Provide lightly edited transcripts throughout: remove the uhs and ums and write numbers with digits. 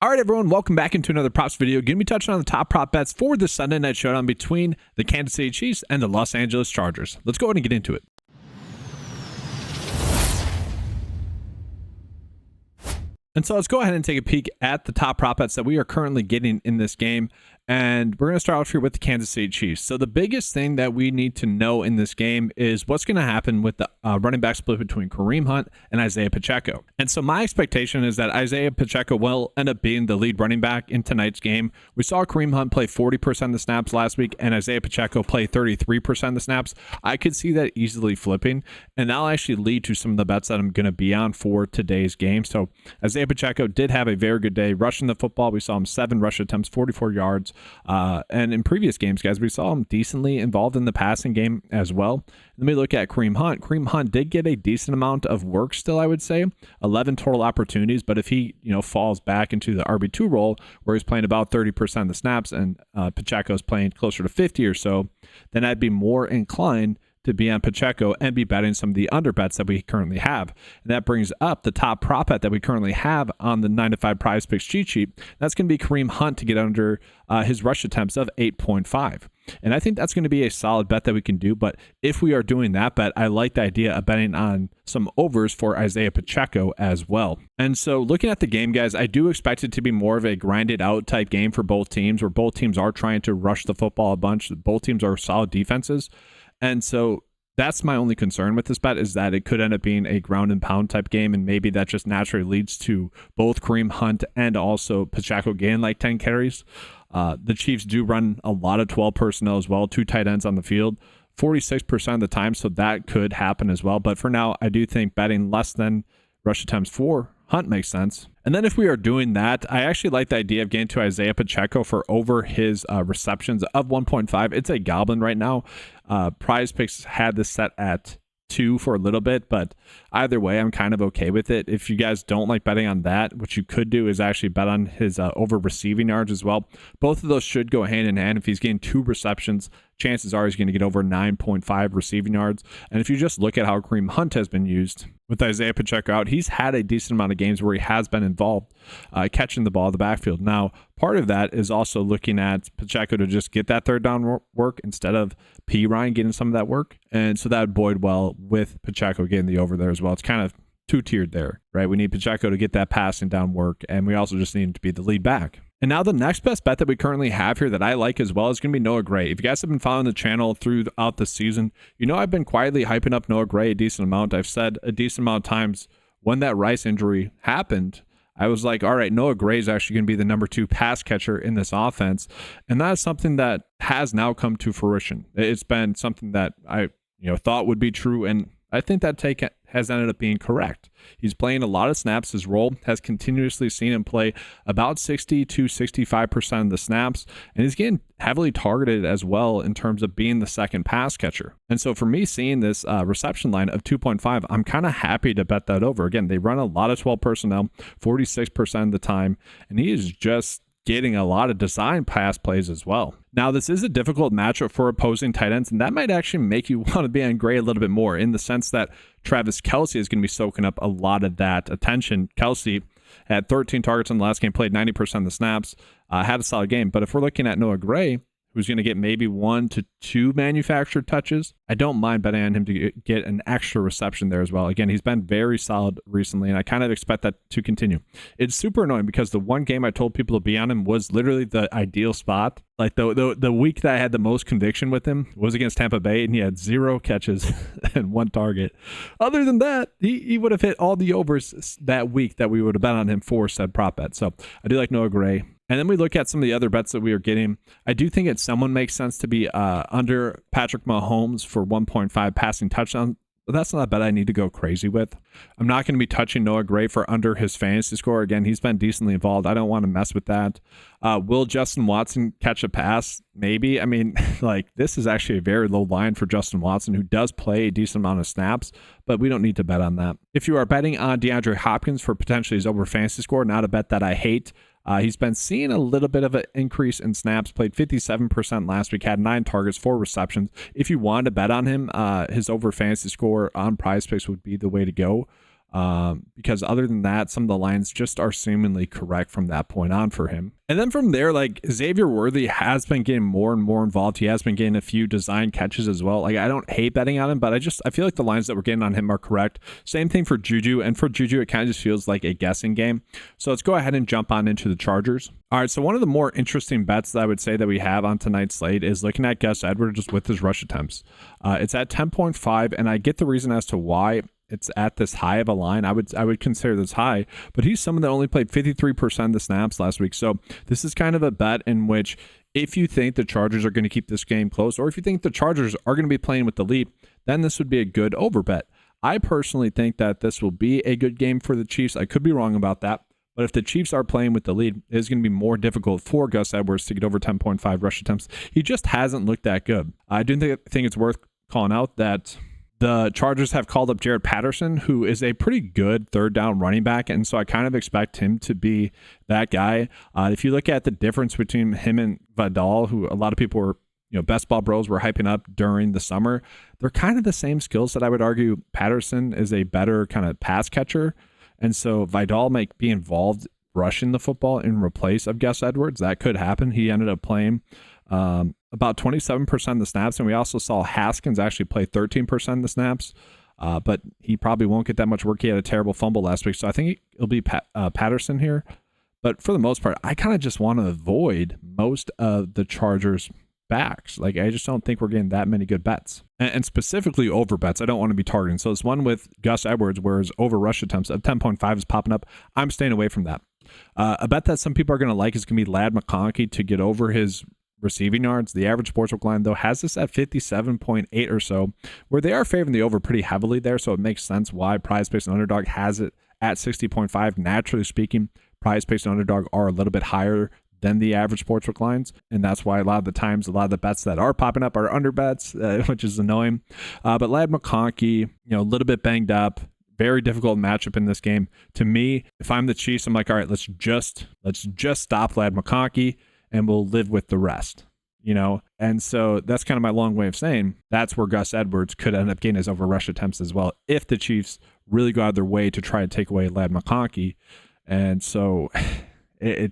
All right, everyone, welcome back into another props video. Going to be touching on the top prop bets for the Sunday night showdown between the Kansas City Chiefs and the Los Angeles Chargers. Let's go ahead and get into it. And so let's go ahead and take a peek at the top prop bets that we are currently getting in this game. And we're going to start off here with the Kansas City Chiefs. So the biggest thing that we need to know in this game is what's going to happen with the running back split between Kareem Hunt and Isaiah Pacheco. And so my expectation is that Isaiah Pacheco will end up being the lead running back in tonight's game. We saw Kareem Hunt play 40% of the snaps last week and Isaiah Pacheco play 33% of the snaps. I could see that easily flipping, and that'll actually lead to some of the bets that I'm going to be on for today's game. So Isaiah Pacheco did have a very good day rushing the football. We saw him 7 rush attempts, 44 yards. And in previous games, guys, we saw him decently involved in the passing game as well. Let me look at Kareem Hunt. Kareem Hunt did get a decent amount of work still, I would say. 11 total opportunities, but if he, falls back into the RB2 role where he's playing about 30% of the snaps and Pacheco's playing closer to 50 or so, then I'd be more inclined to be on Pacheco and be betting some of the under bets that we currently have. And that brings up the top prop bet that we currently have on the 9-to-5 PrizePicks cheat sheet. That's going to be Kareem Hunt to get under his rush attempts of 8.5. And I think that's going to be a solid bet that we can do. But if we are doing that bet, I like the idea of betting on some overs for Isaiah Pacheco as well. And so looking at the game, guys, I do expect it to be more of a grinded out type game for both teams, where both teams are trying to rush the football a bunch. Both teams are solid defenses. And so that's my only concern with this bet, is that it could end up being a ground and pound type game, and maybe that just naturally leads to both Kareem Hunt and also Pacheco getting like 10 carries. The Chiefs do run a lot of 12 personnel as well, 2 tight ends on the field, 46% of the time, so that could happen as well. But for now, I do think betting less than rush attempts for Hunt makes sense. And then if we are doing that, I actually like the idea of getting to Isaiah Pacheco for over his receptions of 1.5. It's a goblin right now. PrizePicks had this set at 2 for a little bit, but either way, I'm kind of okay with it. If you guys don't like betting on that, what you could do is actually bet on his over receiving yards as well. Both of those should go hand in hand. If he's getting 2 receptions, chances are he's going to get over 9.5 receiving yards. And if you just look at how Kareem Hunt has been used with Isaiah Pacheco out, he's had a decent amount of games where he has been involved catching the ball in the backfield. Now, part of that is also looking at Pacheco to just get that third down work instead of P. Ryan getting some of that work. And so that would bode well with Pacheco getting the over there as well. It's kind of 2-tiered there, right? We need Pacheco to get that passing down work, and we also just need him to be the lead back. And now the next best bet that we currently have here that I like as well is going to be Noah Gray. If you guys have been following the channel throughout the season, I've been quietly hyping up Noah Gray a decent amount. I've said a decent amount of times when that Rice injury happened, I was like, all right, Noah Gray is actually going to be the number 2 pass catcher in this offense. And that is something that has now come to fruition. It's been something that I thought would be true, and I think that take has ended up being correct. He's playing a lot of snaps. His role has continuously seen him play about 60 to 65% of the snaps, and he's getting heavily targeted as well in terms of being the second pass catcher. And so for me, seeing this reception line of 2.5, I'm kind of happy to bet that over. Again, they run a lot of 12 personnel, 46% of the time, and he is just getting a lot of design pass plays as well. Now, this is a difficult matchup for opposing tight ends, and that might actually make you want to be on Gray a little bit more, in the sense that Travis Kelce is going to be soaking up a lot of that attention. Kelce had 13 targets in the last game, played 90% of the snaps, had a solid game. But if we're looking at Noah Gray, who's going to get maybe 1 to 2 manufactured touches, I don't mind betting on him to get an extra reception there as well. Again, he's been very solid recently, and I kind of expect that to continue. It's super annoying because the one game I told people to be on him was literally the ideal spot. Like the week that I had the most conviction with him was against Tampa Bay, and he had 0 catches and 1 target. Other than that, he would have hit all the overs that week that we would have bet on him for said prop bet. So I do like Noah Gray. And then we look at some of the other bets that we are getting. I do think it somewhat makes sense to be under Patrick Mahomes for 1.5 passing touchdowns, but that's not a bet I need to go crazy with. I'm not going to be touching Noah Gray for under his fantasy score. Again, he's been decently involved. I don't want to mess with that. Will Justin Watson catch a pass? Maybe. I mean, this is actually a very low line for Justin Watson, who does play a decent amount of snaps, but we don't need to bet on that. If you are betting on DeAndre Hopkins for potentially his over fantasy score, not a bet that I hate. He's been seeing a little bit of an increase in snaps, played 57% last week, had 9 targets, 4 receptions. If you want to bet on him, his over fantasy score on PrizePicks would be the way to go. because other than that, some of the lines just are seemingly correct from that point on for him. And then from there, like, Xavier Worthy has been getting more and more involved. He has been getting a few design catches as well. Like, I don't hate betting on him, but I feel like the lines that we're getting on him are correct. Same thing for Juju. And for Juju, it kind of just feels like a guessing game. So let's go ahead and jump on into the Chargers. All right, so one of the more interesting bets that I would say that we have on tonight's slate is looking at Gus Edwards with his rush attempts. It's at 10.5, and I get the reason as to why it's at this high of a line. I would consider this high, but he's someone that only played 53% of the snaps last week. So this is kind of a bet in which if you think the Chargers are going to keep this game close, or if you think the Chargers are going to be playing with the lead, then this would be a good over bet. I personally think that this will be a good game for the Chiefs. I could be wrong about that, but if the Chiefs are playing with the lead, it's going to be more difficult for Gus Edwards to get over 10.5 rush attempts. He just hasn't looked that good. I do think it's worth calling out that the Chargers have called up Jared Patterson, who is a pretty good third down running back, and so I kind of expect him to be that guy. If you look at the difference between him and Vidal, who a lot of people were, best ball bros were hyping up during the summer, they're kind of the same skills that I would argue Patterson is a better kind of pass catcher, and so Vidal might be involved rushing the football in replace of Gus Edwards. That could happen. He ended up playing about 27% of the snaps, and we also saw Haskins actually play 13% of the snaps, but he probably won't get that much work. He had a terrible fumble last week, so I think it'll be Patterson here. But for the most part, I kind of just want to avoid most of the Chargers' backs. Like, I just don't think we're getting that many good bets, and specifically over bets. I don't want to be targeting. So it's one with Gus Edwards, where his over rush attempts of 10.5 is popping up. I'm staying away from that. A bet that some people are going to like is going to be Ladd McConkey to get over his receiving yards. The average sportsbook line, though, has this at 57.8 or so, where they are favoring the over pretty heavily there, so it makes sense why PrizePicks and Underdog has it at 60.5. Naturally speaking, PrizePicks and Underdog are a little bit higher than the average sportsbook lines, and that's why a lot of the times, a lot of the bets that are popping up are under bets, which is annoying. But Ladd McConkey, a little bit banged up, very difficult matchup in this game. To me, if I'm the Chiefs, I'm like, all right, let's just stop Ladd McConkey, and we'll live with the rest, And so that's kind of my long way of saying that's where Gus Edwards could end up getting his over rush attempts as well, if the Chiefs really go out of their way to try to take away Ladd McConkey. And so I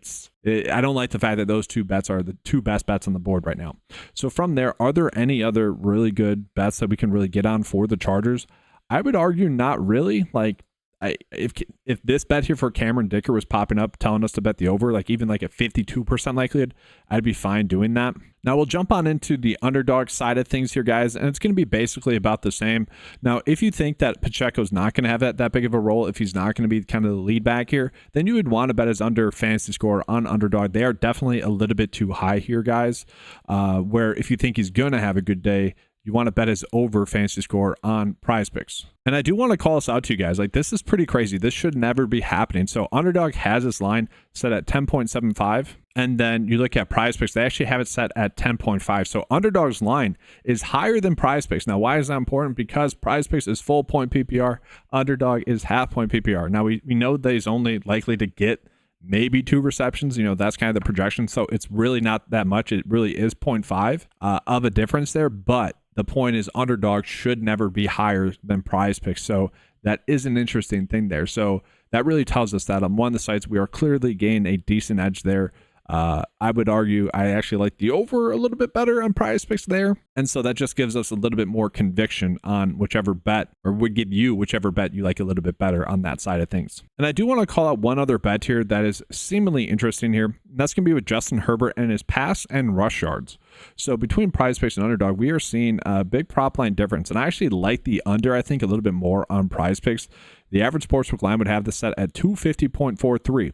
don't like the fact that those two bets are the two best bets on the board right now. So from there, are there any other really good bets that we can really get on for the Chargers? I would argue not really. Like, if this bet here for Cameron Dicker was popping up telling us to bet the over, like even like a 52% likelihood, I'd be fine doing that. Now we'll jump on into the underdog side of things here, guys, and it's going to be basically about the same. Now, if you think that Pacheco's not going to have that big of a role, if he's not going to be kind of the lead back here, then you would want to bet his under fantasy score on Underdog. They are definitely a little bit too high here, guys, where if you think he's going to have a good day, you want to bet his over fantasy score on PrizePicks. And I do want to call this out to you guys. Like, this is pretty crazy. This should never be happening. So Underdog has this line set at 10.75. And then you look at PrizePicks, they actually have it set at 10.5. So Underdog's line is higher than PrizePicks. Now, why is that important? Because PrizePicks is full point PPR. Underdog is half point PPR. Now, we know that he's only likely to get maybe 2 receptions. That's kind of the projection. So it's really not that much. It really is 0.5 of a difference there. But the point is Underdog should never be higher than PrizePicks. So that is an interesting thing there. So that really tells us that on one of the sites, we are clearly gaining a decent edge there. I would argue I actually like the over a little bit better on PrizePicks there. And so that just gives us a little bit more conviction on whichever bet, or would give you whichever bet you like a little bit better on that side of things. And I do want to call out one other bet here that is seemingly interesting here. And that's going to be with Justin Herbert and his pass and rush yards. So between PrizePicks and Underdog, we are seeing a big prop line difference. And I actually like the under, I think, a little bit more on PrizePicks. The average sportsbook line would have this set at 250.43.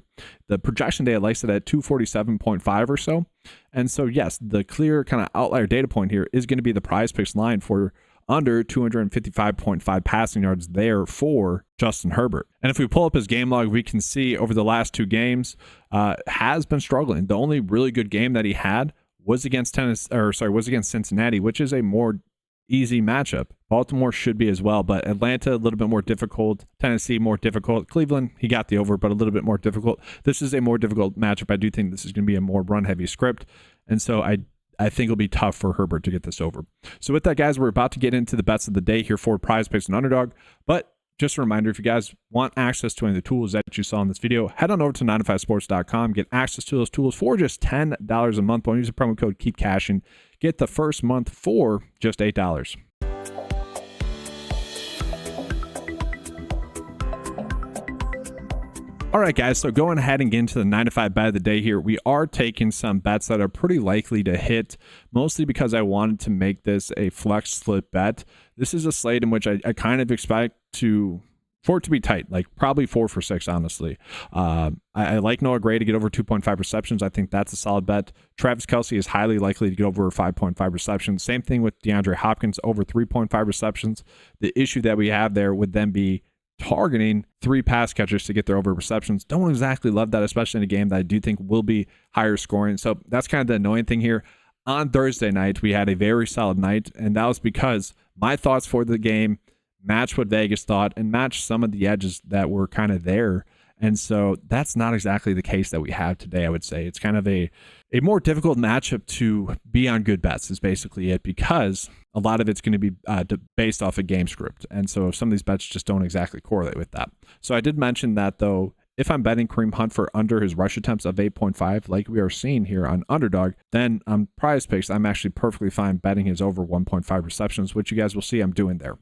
The projection data likes it at 247.5 or so. And so, yes, the clear kind of outlier data point here is going to be the PrizePicks line for under 255.5 passing yards there for Justin Herbert. And if we pull up his game log, we can see over the last 2 games has been struggling. The only really good game that he had was against Cincinnati, which is a more easy matchup. Baltimore should be as well, but Atlanta a little bit more difficult. Tennessee more difficult. Cleveland, he got the over, but a little bit more difficult. This is a more difficult matchup. I do think this is going to be a more run-heavy script, and so I think it'll be tough for Herbert to get this over. So with that, guys, we're about to get into the bets of the day here for PrizePicks and Underdog, but Just a reminder, if you guys want access to any of the tools that you saw in this video, head on over to 9to5sports.com. Get access to those tools for just $10 a month. When you use the promo code Keep Cashing, get the first month for just $8. All right, guys, so going ahead and get into the 9 to 5 bet of the day here, we are taking some bets that are pretty likely to hit, mostly because I wanted to make this a flex slip bet. This is a slate in which I kind of expect for it to be tight, like probably 4 for 6, honestly. I like Noah Gray to get over 2.5 receptions. I think that's a solid bet. Travis Kelce is highly likely to get over 5.5 receptions. Same thing with DeAndre Hopkins, over 3.5 receptions. The issue that we have there would then be targeting 3 pass catchers to get their over receptions. Don't exactly love that, especially in a game that I do think will be higher scoring. So that's kind of the annoying thing here. On Thursday night, we had a very solid night, and that was because my thoughts for the game matched what Vegas thought and matched some of the edges that were kind of there. And so that's not exactly the case that we have today, I would say. It's kind of a more difficult matchup to be on good bets is basically it, because a lot of it's going to be based off a game script. And so some of these bets just don't exactly correlate with that. So I did mention that, though, if I'm betting Kareem Hunt for under his rush attempts of 8.5, like we are seeing here on Underdog, then on PrizePicks, I'm actually perfectly fine betting his over 1.5 receptions, which you guys will see I'm doing there.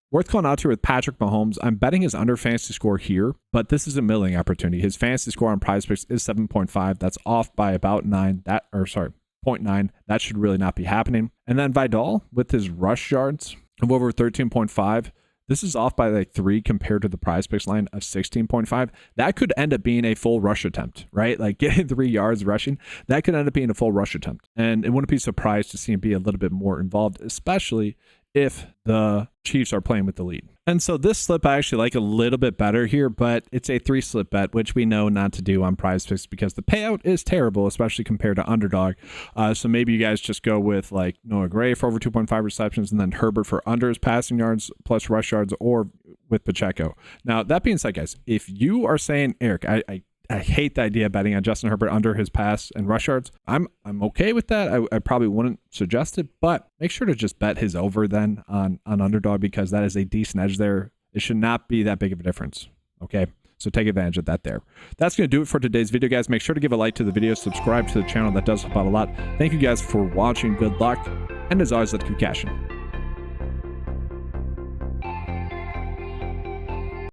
Worth calling out here with Patrick Mahomes. I'm betting his under fantasy score here, but this is a milling opportunity. His fantasy score on PrizePicks is 7.5. That's off by about 0.9. That should really not be happening. And then Vidal with his rush yards of over 13.5. This is off by like 3 compared to the PrizePicks line of 16.5. That could end up being a full rush attempt, right? Like getting 3 yards rushing, that could end up being a full rush attempt. And it wouldn't be surprised to see him be a little bit more involved, especially if the Chiefs are playing with the lead. And so this slip I actually like a little bit better here, but it's a 3 slip bet, which we know not to do on PrizePicks because the payout is terrible, especially compared to Underdog. So maybe you guys just go with like Noah Gray for over 2.5 receptions and then Herbert for under his passing yards plus rush yards, or with Pacheco. Now, that being said, guys, if you are saying, Eric, I hate the idea of betting on Justin Herbert under his pass and rush yards, I'm okay with that. I probably wouldn't suggest it, but make sure to just bet his over then on Underdog, because that is a decent edge there. It should not be that big of a difference. Okay, so take advantage of that there. That's going to do it for today's video, guys. Make sure to give a like to the video, subscribe to the channel. That does help out a lot. Thank you guys for watching. Good luck. And as always, let's keep cashing.